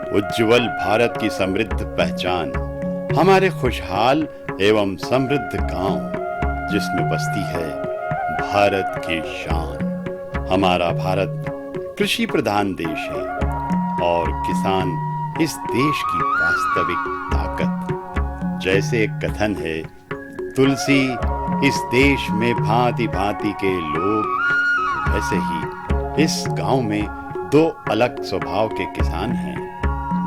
उज्जवल भारत की समृद्ध पहचान, हमारे खुशहाल एवं समृद्ध गांव जिसमें बसती है भारत की शान। हमारा भारत कृषि प्रधान देश है और किसान इस देश की वास्तविक ताकत। जैसे एक कथन है, तुलसी इस देश में भांति भांति के लोग, वैसे ही इस गांव में दो अलग स्वभाव के किसान हैं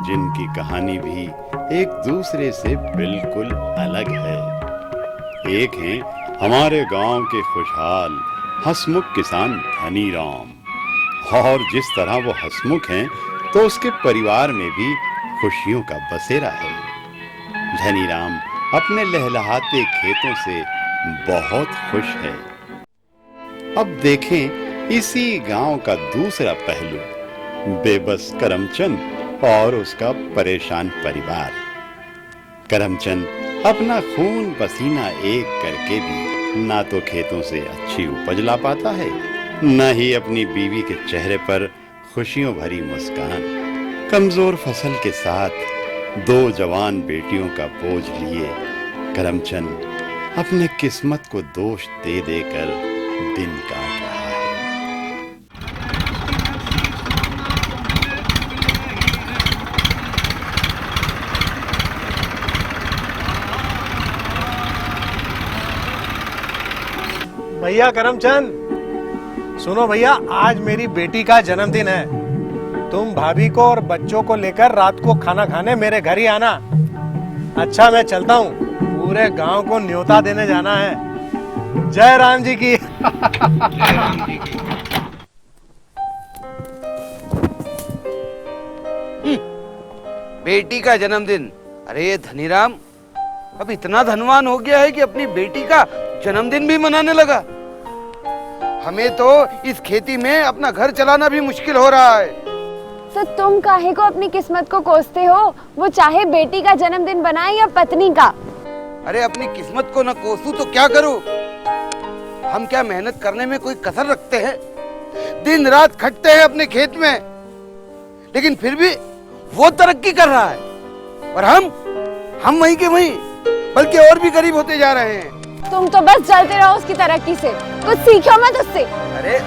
जिनकी कहानी भी एक दूसरे से बिल्कुल अलग है। एक हैं हमारे गांव के खुशहाल हंसमुख किसान धनीराम, और जिस तरह वो हंसमुख हैं तो उसके परिवार में भी खुशियों का बसेरा है। धनीराम अपने लहलहाते खेतों से बहुत खुश है। अब देखें इसी गांव का दूसरा पहलू, बेबस करमचंद और उसका परेशान परिवार। करमचंद अपना खून पसीना एक करके भी ना तो खेतों से अच्छी उपज ला पाता है, न ही अपनी बीवी के चेहरे पर खुशियों भरी मुस्कान। कमजोर फसल के साथ दो जवान बेटियों का बोझ लिए करमचंद अपने किस्मत को दोष दे देकर दिन काट रहा है। भैया करमचंद, सुनो भैया, आज मेरी बेटी का जन्मदिन है। तुम भाभी को और बच्चों को लेकर रात को खाना खाने मेरे घर ही आना। अच्छा, मैं चलता हूँ, पूरे गांव को न्योता देने जाना है। जय राम जी की। बेटी का जन्मदिन? अरे ये धनीराम अब इतना धनवान हो गया है कि अपनी बेटी का जन्मदिन भी मनाने लगा। हमें तो इस खेती में अपना घर चलाना भी मुश्किल हो रहा है। तो तुम काहे को अपनी किस्मत को कोसते हो? वो चाहे बेटी का जन्मदिन बनाए या पत्नी का। अरे अपनी किस्मत को न कोसूं तो क्या करूं? हम क्या मेहनत करने में कोई कसर रखते हैं? दिन रात खटते हैं अपने खेत में, लेकिन फिर भी वो तरक्की कर रहा है और हम वहीं के वहीं, बल्कि और भी गरीब होते जा रहे हैं। तुम तो बस जलते रहो उसकी तरक्की से, कुछ सीखो मत उससे। अरे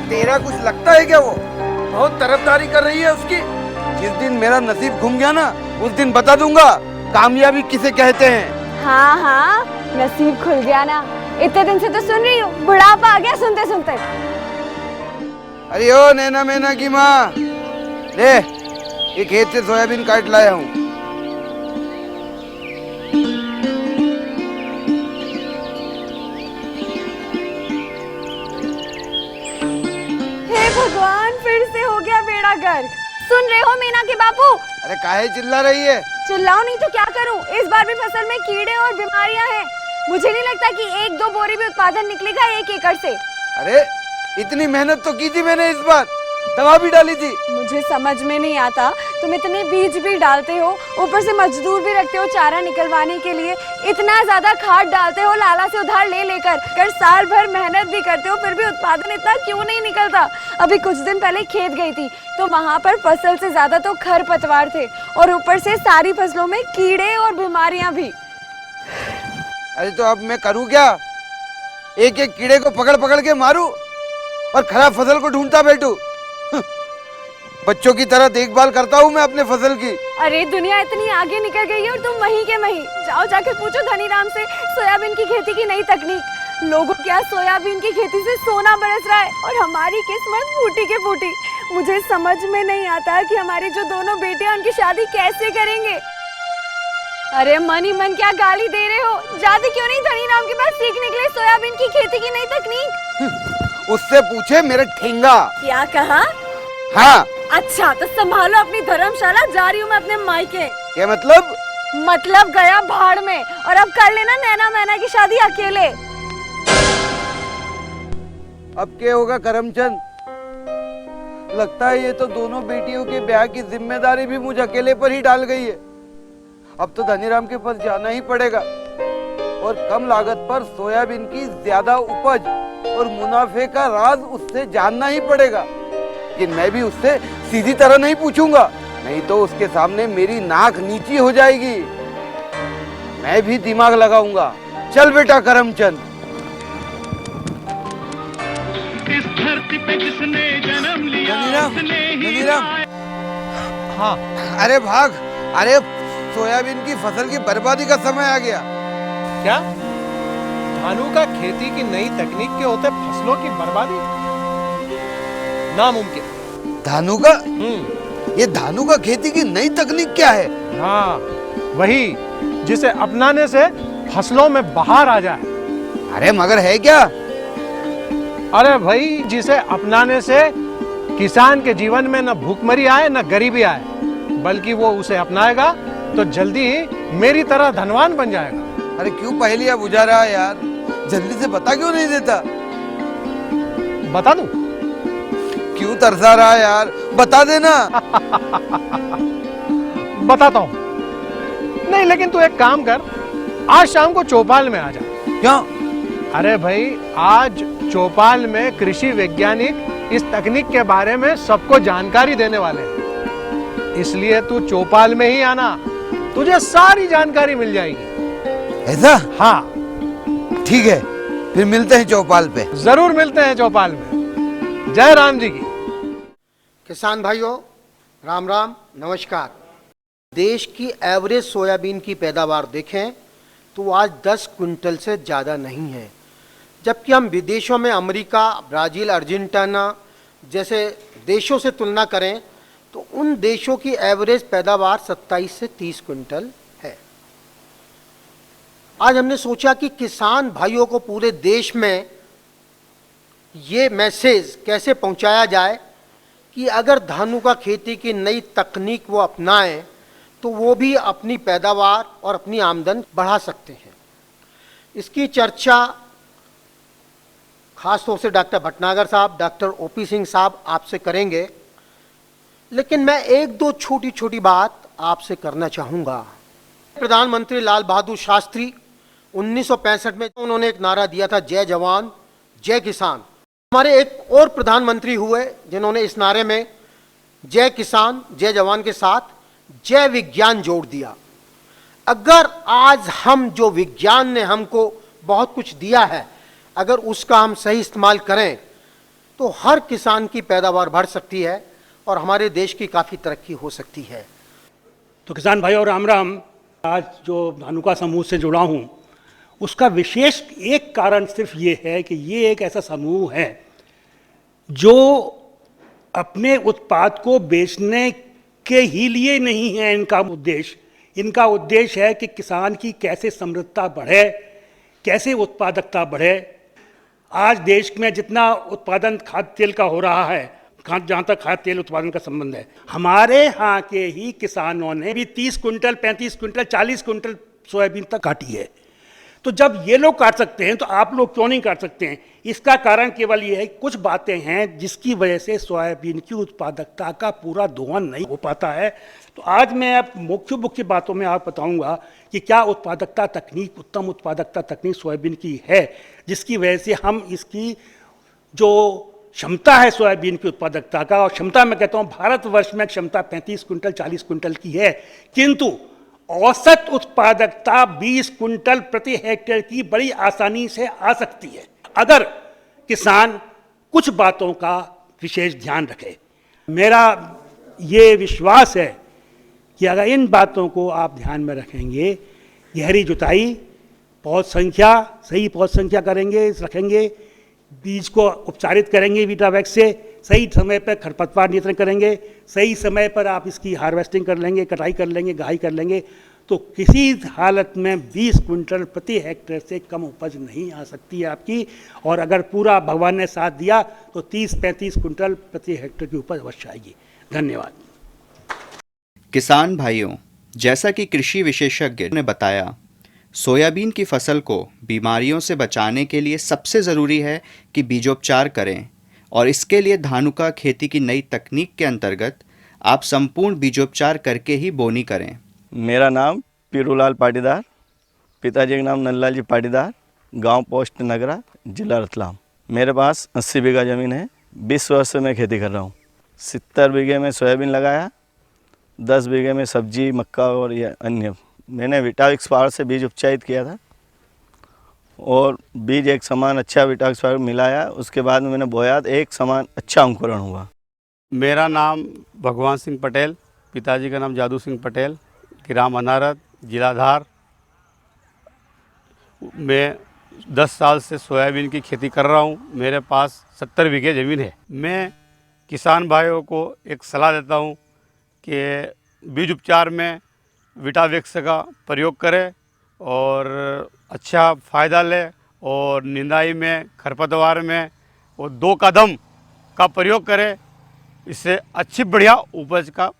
तेरा कुछ लगता है क्या? वो बहुत तरफदारी कर रही है उसकी। जिस दिन मेरा नसीब घूम गया ना, उस दिन बता दूंगा कामयाबी किसे कहते हैं। हाँ हाँ, नसीब खुल गया ना। इतने दिन से तो सुन रही हूँ, बुढ़ापा आ गया सुनते सुनते। अरे ओ नैना मैना की माँ, ले ये खेत से सोयाबीन काट लाया हूँ। हे भगवान, फिर से हो गया बेड़ा गर्क। सुन रहे हो मीना के बापू? अरे काहे चिल्ला रही है? चिल्लाओ नहीं तो क्या करूं? इस बार भी फसल में कीड़े और बीमारियां हैं। मुझे नहीं लगता कि 1-2 बोरी भी उत्पादन निकलेगा 1 एकड़ से। अरे इतनी मेहनत तो की थी मैंने, इस बार दवा भी डाली थी। मुझे समझ में नहीं आता, तुम इतने बीज भी डालते हो, ऊपर से मजदूर भी रखते हो चारा निकलवाने के लिए, इतना ज्यादा खाद डालते हो लाला से उधार ले लेकर, साल भर मेहनत भी करते हो, फिर भी उत्पादन इतना क्यों नहीं निकलता? अभी कुछ दिन पहले खेत गई थी तो वहाँ पर फसल से ज्यादा तो खरपतवार थे और ऊपर से सारी फसलों में कीड़े और बीमारियां भी। अरे तो अब मैं करूँ क्या? एक एक कीड़े को पकड़ पकड़ के मारूं और खराब फसल को ढूंढता बैठूं? बच्चों की तरह देखभाल करता हूँ मैं अपने फसल की। अरे दुनिया इतनी आगे निकल गई है और तुम वहीं के वहीं। जाओ जाके पूछो धनीराम से सोयाबीन की खेती की नई तकनीक। लोगों क्या सोयाबीन की खेती से सोना बरस रहा है और हमारी किस्मत फूटी के फूटी। मुझे समझ में नहीं आता कि हमारी जो दोनों बेटियां उनकी शादी कैसे करेंगे। अरे मन ही मन क्या गाली दे रहे हो? जाते क्यों नहीं धनीराम के पास सीखने के लिए सोयाबीन की खेती की नई तकनीक? उससे पूछे मेरे ठेंगा। क्या कहा? हाँ। अच्छा तो संभालो अपनी धर्मशाला, जा रही हूँ मैं अपने मायके। क्या मतलब? मतलब गया भाड़ में, और अब कर लेना नैना मैना की शादी अकेले। अब क्या होगा करमचंद? लगता है ये तो दोनों बेटियों के ब्याह की जिम्मेदारी भी मुझे अकेले पर ही डाल गई है। अब तो धनीराम के पास जाना ही पड़ेगा और कम लागत पर सोयाबीन की ज्यादा उपज और मुनाफे का राज उससे जानना ही पड़ेगा। लेकिन मैं भी उससे सीधी तरह नहीं पूछूंगा, नहीं तो उसके सामने मेरी नाक नीची हो जाएगी। मैं भी दिमाग लगाऊंगा। चल बेटा करमचंद। इस धरती पे जिसने जन्म लिया उसने ही हाँ अरे भाग। अरे सोयाबीन की फसल की बर्बादी का समय आ गया। क्या धानुका खेती की नई तकनीक के होते फसलों की बर्बादी? नामुमकिन। धानुका? ये धानुका खेती की नई तकनीक क्या है? हाँ वही जिसे अपनाने से फसलों में बहार आ जाए। अरे मगर है क्या? अरे भाई जिसे अपनाने से किसान के जीवन में न भूखमरी आए न गरीबी आए, बल्कि वो उसे अपनाएगा तो जल्दी ही मेरी तरह धनवान बन जाएगा। अरे क्यों पहेलियां बुझा रहा है यार? जल्दी से बता क्यों नहीं देता? बता दूं? क्यों तरसा रहा है यार? बता देना। बताता हूं। नहीं लेकिन तू एक काम कर, आज शाम को चौपाल में आ जा। क्यों? अरे भाई आज चौपाल में कृषि वैज्ञानिक इस तकनीक के बारे में सबको जानकारी देने वाले हैं, इसलिए तू चौपाल में ही आना, तुझे सारी जानकारी मिल जाएगी। ऐसा? हाँ ठीक है, फिर मिलते हैं चौपाल पे। जरूर मिलते हैं चौपाल में। जय राम जी की। किसान भाइयों राम राम नमस्कार। देश की एवरेज सोयाबीन की पैदावार देखें तो आज 10 क्विंटल से ज़्यादा नहीं है, जबकि हम विदेशों में अमेरिका, ब्राज़ील, अर्जेंटीना जैसे देशों से तुलना करें तो उन देशों की एवरेज पैदावार 27 से 30 क्विंटल है। आज हमने सोचा कि किसान भाइयों को पूरे देश में ये मैसेज कैसे पहुंचाया जाए कि अगर धानुका खेती की नई तकनीक वो अपनाएं तो वो भी अपनी पैदावार और अपनी आमदन बढ़ा सकते हैं। इसकी चर्चा खास तौर से डॉक्टर भटनागर साहब, डॉक्टर ओपी सिंह साहब आपसे करेंगे, लेकिन मैं एक दो छोटी छोटी बात आपसे करना चाहूँगा। प्रधानमंत्री लाल बहादुर शास्त्री 1965 में उन्होंने एक नारा दिया था, जय जवान जय किसान। हमारे एक और प्रधानमंत्री हुए जिन्होंने इस नारे में जय किसान जय जवान के साथ जय विज्ञान जोड़ दिया। अगर आज हम जो विज्ञान ने हमको बहुत कुछ दिया है, अगर उसका हम सही इस्तेमाल करें तो हर किसान की पैदावार बढ़ सकती है और हमारे देश की काफ़ी तरक्की हो सकती है। तो किसान भाई और राम राम। आज जो धानुका समूह से जुड़ा हूँ उसका विशेष एक कारण सिर्फ ये है कि ये एक ऐसा समूह है जो अपने उत्पाद को बेचने के ही लिए नहीं है इनका उद्देश्य। इनका उद्देश्य है कि किसान की कैसे समृद्धता बढ़े, कैसे उत्पादकता बढ़े। आज देश में जितना उत्पादन खाद्य तेल का हो रहा है, जहाँ तक खाद्य तेल उत्पादन का संबंध है, हमारे यहाँ के ही किसानों ने भी 30 क्विंटल, 35 क्विंटल, 40 क्विंटल सोयाबीन तक काटी है। तो जब ये लोग काट सकते हैं तो आप लोग क्यों नहीं काट सकते हैं? इसका कारण केवल ये है, कुछ बातें हैं जिसकी वजह से सोयाबीन की उत्पादकता का पूरा दोहन नहीं हो पाता है। तो आज मैं अब मुख्य बातों में आप बताऊंगा कि क्या उत्पादकता तकनीक, उत्तम उत्पादकता तकनीक सोयाबीन की है, जिसकी वजह से हम इसकी जो क्षमता है सोयाबीन की उत्पादकता का, और क्षमता मैं कहता हूँ भारतवर्ष में क्षमता 35 क्विंटल 40 क्विंटल की है, किंतु औसत उत्पादकता 20 क्विंटल प्रति हेक्टेयर की बड़ी आसानी से आ सकती है अगर किसान कुछ बातों का विशेष ध्यान रखे। मेरा ये विश्वास है कि अगर इन बातों को आप ध्यान में रखेंगे, गहरी जुताई, पौध संख्या, सही पौध संख्या रखेंगे, बीज को उपचारित करेंगे वीटावैक्स से, सही समय पर खरपतवार नियंत्रण करेंगे, सही समय पर आप इसकी हार्वेस्टिंग कर लेंगे, कटाई कर लेंगे, गहाई कर लेंगे, तो किसी हालत में 20 क्विंटल प्रति हेक्टेयर से कम उपज नहीं आ सकती है आपकी। और अगर पूरा भगवान ने साथ दिया तो 30-35 क्विंटल प्रति हेक्टेयर की उपज अवश्य आएगी। धन्यवाद। किसान भाइयों, जैसा कि कृषि विशेषज्ञ ने बताया, सोयाबीन की फसल को बीमारियों से बचाने के लिए सबसे ज़रूरी है कि बीजोपचार करें, और इसके लिए धानुका खेती की नई तकनीक के अंतर्गत आप संपूर्ण बीजोपचार करके ही बोनी करें। मेरा नाम पीरूलाल पाटीदार, पिताजी का नाम नंदलाल जी पाटीदार, गांव पोस्ट नगरा, जिला रतलाम। मेरे पास 80 बीघा ज़मीन है। 20 वर्ष से मैं खेती कर रहा हूँ। 70 बीघे में सोयाबीन लगाया, 10 बीघे में सब्जी, मक्का और ये अन्य। मैंने विटाविक्स पावर से बीज उपचारित किया था और बीज एक समान अच्छा विटाविक्स पावर मिलाया, उसके बाद में मैंने बोया तो एक समान अच्छा अंकुरण हुआ। मेरा नाम भगवान सिंह पटेल, पिताजी का नाम जादू सिंह पटेल, ग्राम अनारत, जिला धार। मैं 10 साल से सोयाबीन की खेती कर रहा हूँ। मेरे पास 70 बीघे ज़मीन है। मैं किसान भाइयों को एक सलाह देता हूँ कि बीज उपचार में विटाविक्स का प्रयोग करें और अच्छा फ़ायदा ले, और निंदाई में, खरपतवार में वो 2 कदम का प्रयोग करें, इससे अच्छी बढ़िया उपज का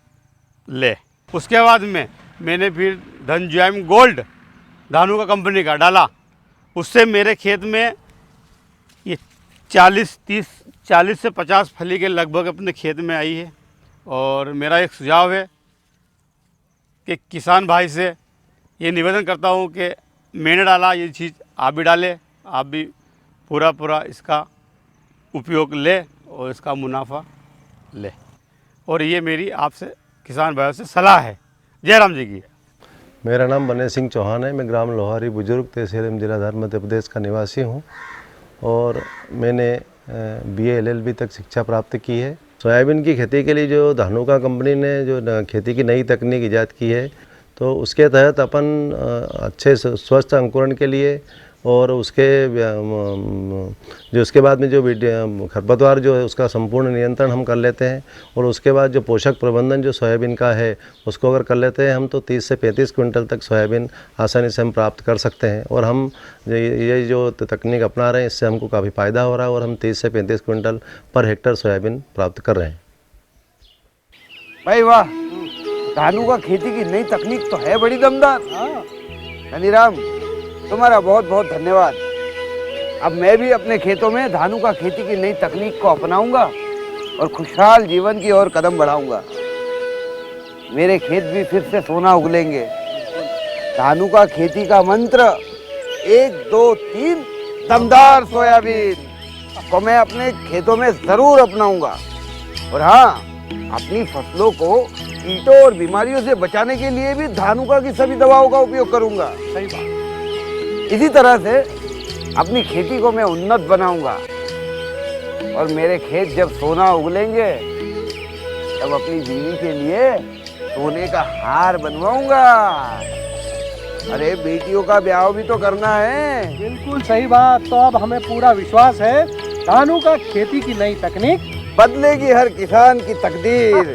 ले। उसके बाद में मैंने फिर धनजॉयम गोल्ड धानुका कंपनी का डाला। उससे मेरे खेत में ये 40 से 50 फली के लगभग अपने खेत में आई है। और मेरा एक सुझाव है कि किसान भाई से ये निवेदन करता हूँ कि मैंने डाला ये चीज़ आप भी डालें, आप भी पूरा इसका उपयोग ले और इसका मुनाफा ले। और ये मेरी आपसे किसान भाइयों से सलाह है। जय राम जी की। मेरा नाम बने सिंह चौहान है। मैं ग्राम लोहारी बुजुर्ग तहसील जिला धार मध्य प्रदेश का निवासी हूँ और मैंने BA LLB तक शिक्षा प्राप्त की है। सोयाबीन की खेती के लिए जो धानुका कंपनी ने जो खेती की नई तकनीक ईजाद की है, तो उसके तहत अपन अच्छे स्वस्थ अंकुरण के लिए और उसके जो उसके बाद में जो खरपतवार जो है उसका संपूर्ण नियंत्रण हम कर लेते हैं, और उसके बाद जो पोषक प्रबंधन जो सोयाबीन का है उसको अगर कर लेते हैं हम, तो 30 से 35 क्विंटल तक सोयाबीन आसानी से हम प्राप्त कर सकते हैं। और हम ये जो तकनीक अपना रहे हैं इससे हमको काफ़ी फ़ायदा हो रहा है और हम 30 से 35 क्विंटल पर हेक्टर सोयाबीन प्राप्त कर रहे हैं। भाई वाह, धानुका खेती की नई तकनीक तो है बड़ी दमदार। धनीराम, तुम्हारा बहुत बहुत धन्यवाद। अब मैं भी अपने खेतों में धानुका खेती की नई तकनीक को अपनाऊंगा और खुशहाल जीवन की ओर कदम बढ़ाऊंगा। मेरे खेत भी फिर से सोना उगलेंगे। धानुका खेती का मंत्र 1 2 3 दमदार सोयाबीन को मैं अपने खेतों में जरूर अपनाऊंगा। और हाँ, अपनी फसलों को कीटों और बीमारियों से बचाने के लिए भी धानुका की सभी दवाओं का उपयोग करूंगा। सही बात। इसी तरह से अपनी खेती को मैं उन्नत बनाऊंगा और मेरे खेत जब सोना उगलेंगे तब अपनी बीवी के लिए सोने का हार बनवाऊंगा। अरे बेटियों का ब्याह भी तो करना है। बिल्कुल सही बात। तो अब हमें पूरा विश्वास है धानुका खेती की नई तकनीक बदलेगी हर किसान की तकदीर।